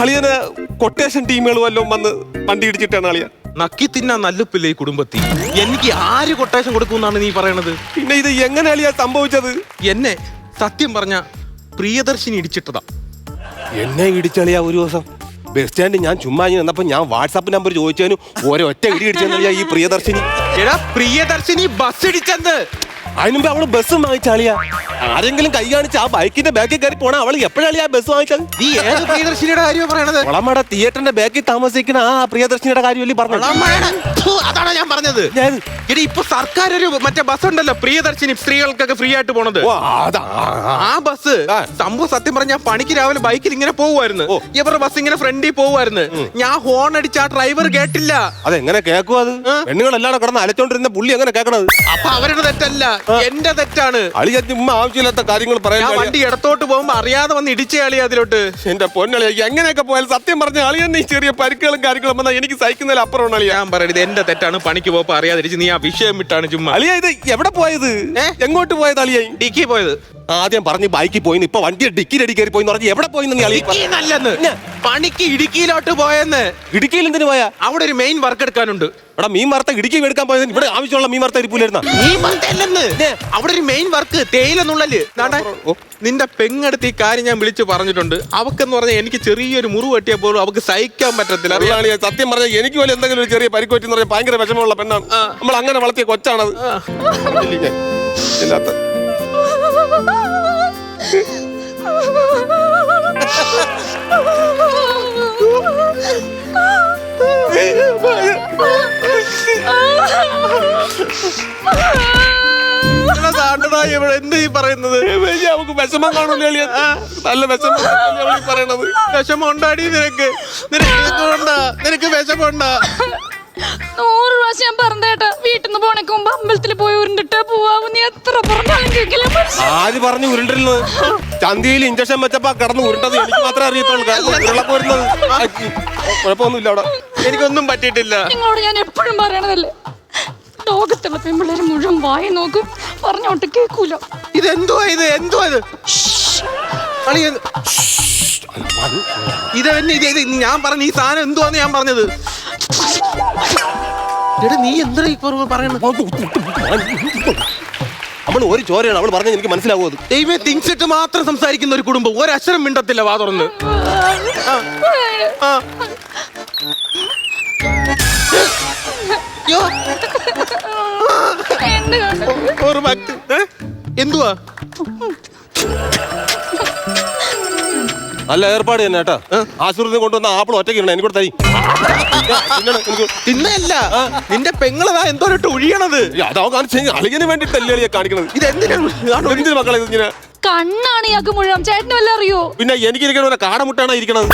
അളിയനെ കൊട്ടേഷൻ ടീമുകൾ വല്ലതും വന്ന് വണ്ടി ഇടിച്ചിട്ടാണ് അളിയ. നക്കി തിന്നാൻ നല്ലുപ്പില്ലേ ഈ കുടുംബത്തിൽ. എനിക്ക് ആര് കൊട്ടേഷൻ കൊടുക്കുമെന്നാണ് നീ പറയണത്? പിന്നെ ഇത് എങ്ങനെ അളിയാ സംഭവിച്ചത്? എന്നെ സത്യം പറഞ്ഞ പ്രിയദർശിനി ഇടിച്ചിട്ടതാ. എന്നെ ഇടിച്ചളിയാ ഒരു ദിവസം ബസ് സ്റ്റാൻഡ് ഞാൻ ചുമ്മാ നിന്നപ്പോ ഞാൻ വാട്സാപ്പ് നമ്പർ ചോദിച്ചതിന് ഒരൊറ്റ ഇടി ഇടിച്ചെന്നറിയാ ഈ പ്രിയദർശിനി. എടാ പ്രിയദർശിനി ബസ് ഇടിച്ചെന്ന്. അതിനുമ്പ് അവള് ബസ് വാങ്ങിച്ചാളിയാ. ആരെങ്കിലും കൈ കാണിച്ച് ആ ബൈക്കിന്റെ ബാക്കിൽ കയറി പോണ അവള് എപ്പോഴാളിയാ ബസ് വാങ്ങിച്ചത്? നീ ഏത് പ്രിയദർശിനിയുടെ കാര്യമാണ് പറയണത്? വളമട തിയേറ്ററിന്റെ ബാക്കിൽ താമസിക്കുന്ന ആ പ്രിയദർശിനിയുടെ കാര്യമല്ലേ പറഞ്ഞു? അതാണ് ഞാൻ പറഞ്ഞത്. എടി ഇപ്പൊ സർക്കാർ ഒരു മറ്റേ ബസ് ഉണ്ടല്ലോ പ്രിയദർശിനി, സ്ത്രീകൾക്കൊക്കെ ഫ്രീ ആയിട്ട് പോണത്. ആ ബസ് സംഭവം സത്യം പറഞ്ഞ ഞാൻ പണിക്ക് രാവിലെ ബൈക്കിൽ ഇങ്ങനെ പോവുമായിരുന്നു. ഇവരുടെ ബസ് ഇങ്ങനെ ഫ്രണ്ടിൽ പോവുമായിരുന്നു. ഞാൻ ഹോൺ അടിച്ച ആ ഡ്രൈവർ കേട്ടില്ല. അതെങ്ങനെ കേൾക്കും? അത് പെണ്ണുങ്ങളെല്ലാം കിടന്ന് അലച്ചോണ്ടിരുന്ന പുള്ളി എങ്ങനെ കേൾക്കണത്? അപ്പൊ അവരുടെ തെറ്റല്ല, എന്റെ തെറ്റാണ്. അളിയ ചുമ്മാ ആവശ്യമില്ലാത്ത കാര്യങ്ങൾ പറയാൻ. വണ്ടി ഇടത്തോട്ട് പോകുമ്പോ അറിയാതെ വന്ന് ഇടിച്ചേ അളിയ അതിലോട്ട്. എന്റെ പൊന്നളിയ എങ്ങനെയൊക്കെ പോയാലും സത്യം പറഞ്ഞ അളിയന്നെ ചെറിയ പരിക്കുകളും കാര്യങ്ങളും വന്നാൽ എനിക്ക് സഹിക്കുന്നതിൽ അപ്പുറമാണ് അളിയ. ഞാൻ പറയുന്നത് എന്റെ തെറ്റാണ്. പണിക്ക് പോയപ്പോ അറിയാതിരിച്ച് നീ ആ വിഷയം വിട്ടാണ് ചുമ്മാ. അളിയ ഇത് എവിടെ പോയത്? എങ്ങോട്ട് പോയത് അളിയ? ഡിക്കി പോയത്. ആദ്യം പറഞ്ഞ് ബൈക്കിൽ പോയി, ഇപ്പൊ വണ്ടി ഡിക്കിലടി കയറി പോയി പറഞ്ഞ് എവിടെ പോയി? നല്ലെന്ന് പണിക്ക് ഇടുക്കിയിലോട്ട് പോയെന്ന്. ഇടുക്കിയിൽ എന്തിനു പോയാ? അവിടെ ഒരു മെയിൻ വർക്ക് എടുക്കാനുണ്ട്. ഇവിടെ മീൻ വറുത്ത ഇടുക്കി എടുക്കാൻ പോയത്. ഇവിടെ ആവശ്യമുള്ള മീൻ വറുത്ത ഇരിപ്പില്ലായിരുന്ന അവിടെ ഒരു മെയിൻ വർക്ക് തേയിലെന്നുള്ളല്. നിന്റെ പെങ്ങടുത്ത് ഈ കാര്യം ഞാൻ വിളിച്ചു പറഞ്ഞിട്ടുണ്ട്. അവക്കെന്ന് പറഞ്ഞാൽ എനിക്ക് ചെറിയൊരു മുറിവ് പറ്റിയാൽ പോലും അവക്ക് സഹിക്കാൻ പറ്റത്തില്ല. അറിയാളിയ സത്യം പറഞ്ഞാൽ എനിക്ക് പോലെ എന്തെങ്കിലും ഒരു ചെറിയ പരിക്കുപറ്റി പറഞ്ഞാൽ ഭയങ്കര വിഷമമുള്ള പെണ്ണാണ്. നമ്മൾ അങ്ങനെ വളർത്തിയ കൊച്ചാണത്. ഇല്ലാത്ത എന്ത് ഈ പറയുന്നത്? നമുക്ക് വിഷമം കാണൂല. നല്ല വിഷമം പറയണത്. വിഷമം ഉണ്ടാടി നിനക്ക്? നിനക്ക് വിഷമമുണ്ടാ? 100 പ്രാവശ്യം ഞാൻ പറഞ്ഞേട്ടാ, വീട്ടിൽ നിന്ന് പോണേക്ക് മുമ്പ് അമ്പലത്തിൽ പോയി ഉരുണ്ടിട്ട് പോവാവും. നീ എത്ര പറഞ്ഞാലും കേൾക്കില്ല. ആര് പറഞ്ഞു ഉരുണ്ടിരുന്നത്? ചന്തിയിൽ ഇഞ്ചക്ഷൻ വെച്ചപ്പോ കിടന്ന് ഉരുണ്ടത് എനിക്ക് മാത്രമേ അറിയത്തുള്ളൂ. കുഴപ്പമൊന്നുമില്ല അവിടെ. എനിക്കൊന്നും പറ്റിയിട്ടില്ല. നിങ്ങളോട് ഞാൻ എപ്പോഴും പറയണതല്ലേ, ലോകത്തുള്ള പെൺപിള്ളേര് മുഴുവൻ വായി നോക്കും, പറഞ്ഞോട്ട് കേൾക്കൂല. ഇതെന്തുവാ ഇത്? എന്തുവാ ഇത്? ഇത് ഞാൻ പറഞ്ഞ ഈ സാധനം എന്തുവാന്ന് ഞാൻ പറഞ്ഞത്. നീ എന്താ പറയണത്? നമ്മൾ ഒരു ചോരയാണ് അവൾ പറഞ്ഞത്. എനിക്ക് മനസ്സിലാവും. ദൈവമേ, തിങ്സ് ഇട്ട് മാത്രം സംസാരിക്കുന്ന ഒരു കുടുംബം ഒരക്ഷരം മിണ്ടത്തില്ല വാ തുറന്ന്. എന്തുവാ? നല്ല ഏർപ്പാട് തന്നെ കേട്ടാ. ആശുപത്രി കൊണ്ടുവന്ന ആപ്പിൾ ഒറ്റയ്ക്ക് ഇടണം. എനിക്കൂടെ തരി. തിന്നല്ല, നിന്റെ പെങ്ങളതാ എന്തോരിട്ട് ഒഴിയണത്. അതാവും കാണിച്ചു. അളിയന് വേണ്ടിട്ടല്ലേ കാണിക്കണത്. ഇതെന്തിനാ മക്കളെ? കണ്ണാണ് ഇയാൾക്ക് മുഴുവൻ. ചേട്ടന് വല്ല അറിയോ? പിന്നെ എനിക്ക് ഇരിക്കണ കാടമുട്ടാണ് ഇരിക്കണത്.